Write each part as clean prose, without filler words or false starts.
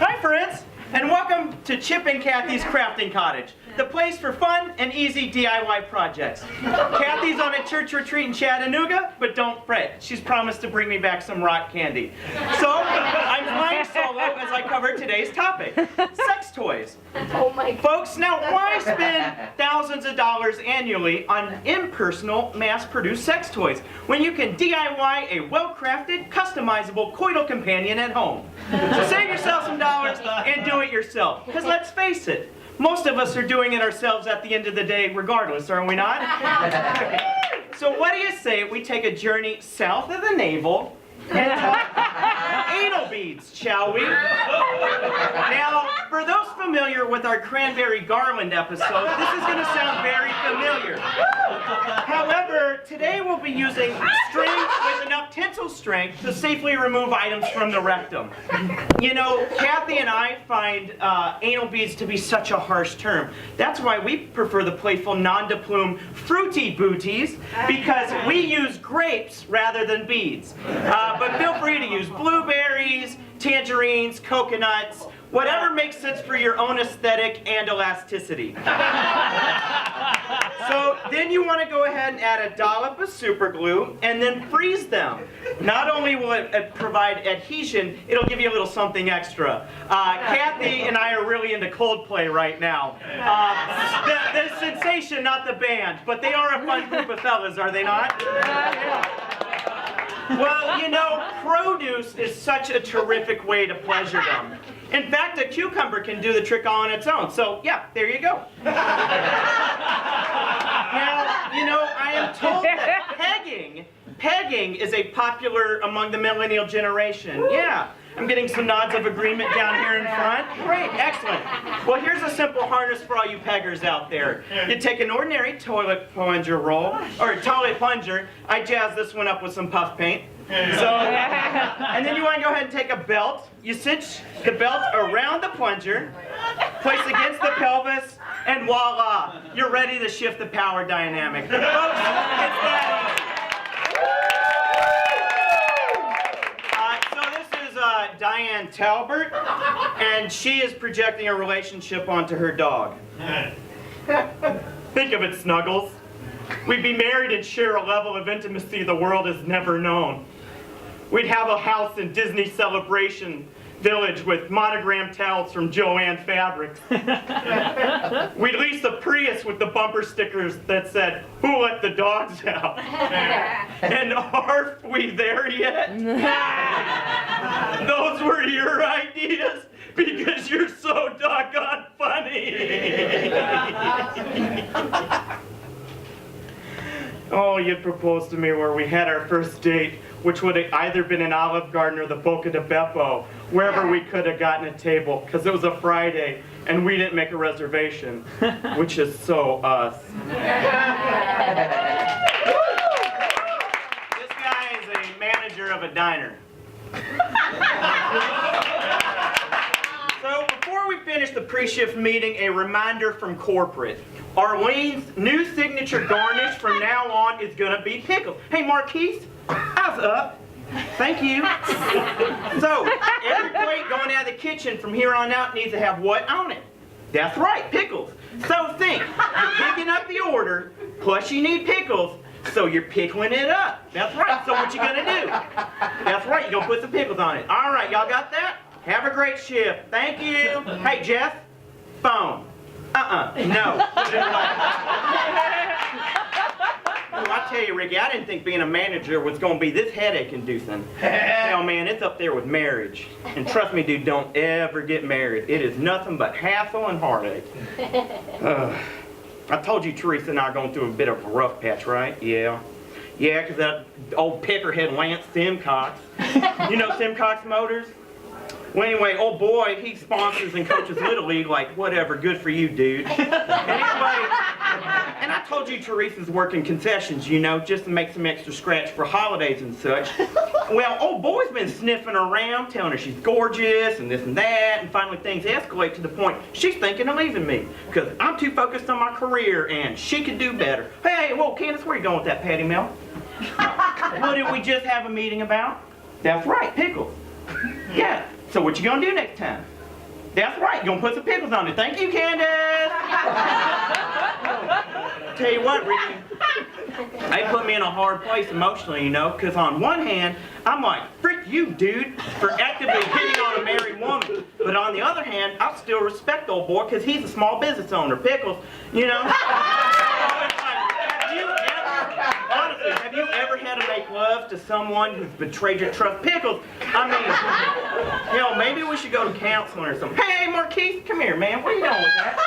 Hi friends, and welcome to Chip and Kathy's Crafting Cottage, the place for fun and easy DIY projects. Kathy's on a church retreat in Chattanooga, but don't fret, she's promised to bring me back some rock candy. So, I'm flying solo as I cover today's topic, sex toys. Oh my God. Folks, now why spend thousands of dollars annually on impersonal, mass-produced sex toys when you can DIY a well-crafted, customizable coital companion at home? So save yourself some dollars and do it yourself. Because let's face it, most of us are doing it ourselves at the end of the day regardless, are we not? So what do you say we take a journey south of the navel and talk anal beads, shall we? Now, for those familiar with our cranberry garland episode, this is going to sound very familiar. However, today we'll be using string with enough tensile strength to safely remove items from the rectum. You know, Kathy and I find anal beads to be such a harsh term. That's why we prefer the playful, non-deplume fruity booties, because we use grapes rather than beads. But feel free to use blueberries, tangerines, coconuts, whatever makes sense for your own aesthetic and elasticity. So then you want to go ahead and add a dollop of super glue and then freeze them. Not only will it provide adhesion, it'll give you a little something extra. Kathy and I are really into Coldplay right now. The sensation, not the band, but they are a fun group of fellas, are they not? Yeah. Well, you know, produce is such a terrific way to pleasure them. In fact, a cucumber can do the trick all on its own. So, yeah, there you go. Now, you know, I am told that pegging is a popular among the millennial generation. Yeah, I'm getting some nods of agreement down here in front. Great, excellent. Well, here's a simple harness for all you peggers out there. You take an ordinary toilet plunger roll, or toilet plunger. I jazz this one up with some puff paint. So, and then you want to go ahead and take a belt. You cinch the belt around the plunger, place against the pelvis, and voila, you're ready to shift the power dynamic. Folks, it's that easy. So this is Diane Talbert, and she is projecting a relationship onto her dog. Think of it, Snuggles. We'd be married and share a level of intimacy the world has never known. We'd have a house in Disney Celebration Village with monogrammed towels from Joanne Fabrics. We'd lease a Prius with the bumper stickers that said, "Who let the dogs out?" And aren't we there yet? Those were your ideas because you're so doggone funny. Oh, you proposed to me where we had our first date, which would have either been in Olive Garden or the Boca de Beppo, wherever we could have gotten a table, because it was a Friday, and we didn't make a reservation, which is so us. This guy is a manager of a diner. So before we finish the pre-shift meeting, a reminder from corporate. Arlene's new signature garnish from now on is going to be pickles. Hey, Marquise, how's up? Thank you. So, every plate going out of the kitchen from here on out needs to have what on it? That's right, pickles. So think, you're picking up the order, plus you need pickles, so you're pickling it up. That's right, so what you gonna do? That's right, you're gonna put some pickles on it. All right, y'all got that? Have a great shift. Thank you. Hey, Jeff, phone. No. Well, I tell you, Ricky, I didn't think being a manager was going to be this headache-inducing. Hell, man, it's up there with marriage. And trust me, dude, don't ever get married. It is nothing but hassle and heartache. I told you Teresa and I are going through a bit of a rough patch, right? Yeah. Yeah, because that old peckerhead Lance Simcox. You know Simcox Motors? Well, anyway, old boy, he sponsors and coaches Little League, like, whatever, good for you, dude. And anyway, and I told you Teresa's working concessions, you know, just to make some extra scratch for holidays and such. Well, old boy's been sniffing around, telling her she's gorgeous and this and that, and finally things escalate to the point she's thinking of leaving me, because I'm too focused on my career and she could do better. Hey, whoa, Candace, where you going with that patty melt? What did we just have a meeting about? That's right, pickles. Yeah. So what you gonna do next time? That's right, you're gonna put some pickles on it. Thank you, Candace. Tell you what, Ricky, they put me in a hard place emotionally, you know, because on one hand, I'm like, frick you, dude, for actively hitting on a married woman. But on the other hand, I still respect old boy because he's a small business owner. Pickles, you know. Honestly, have you ever had to make love to someone who's betrayed your trust? Pickles, I mean, hell, maybe we should go to counseling or something. Hey, Marquise, come here, man. What are you doing with that?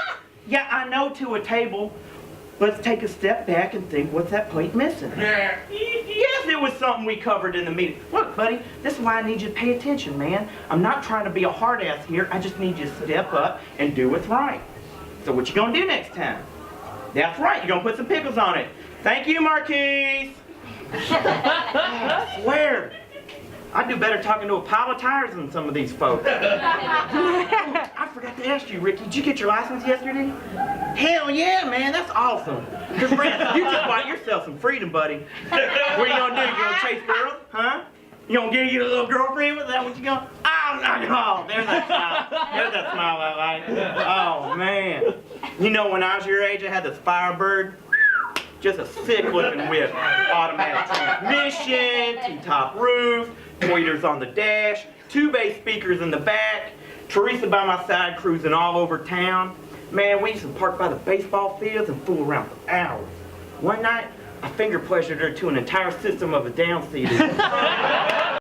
Yeah, I know, to a table. Let's take a step back and think, what's that plate missing? Yes, it was something we covered in the meeting. Look, buddy, this is why I need you to pay attention, man. I'm not trying to be a hard ass here. I just need you to step up and do what's right. So what you gonna do next time? That's right, you're gonna put some pickles on it. Thank you, Marquise. I swear, I'd do better talking to a pile of tires than some of these folks. I forgot to ask you, Ricky, did you get your license yesterday? Hell yeah, man, that's awesome. Congrats, you just bought yourself some freedom, buddy. What are you gonna do? You gonna chase girls? Huh? You gonna get your little girlfriend? Is that what you gonna? Oh, no, there's that smile. There's that smile I like. Oh, man. You know, when I was your age, I had this Firebird. Just a sick-looking whip. Automatic transmission, T-top roof, tweeters on the dash, 2 bass speakers in the back, Teresa by my side cruising all over town. Man, we used to park by the baseball fields and fool around for hours. One night, I finger pleasured her to an entire system of a down-seated.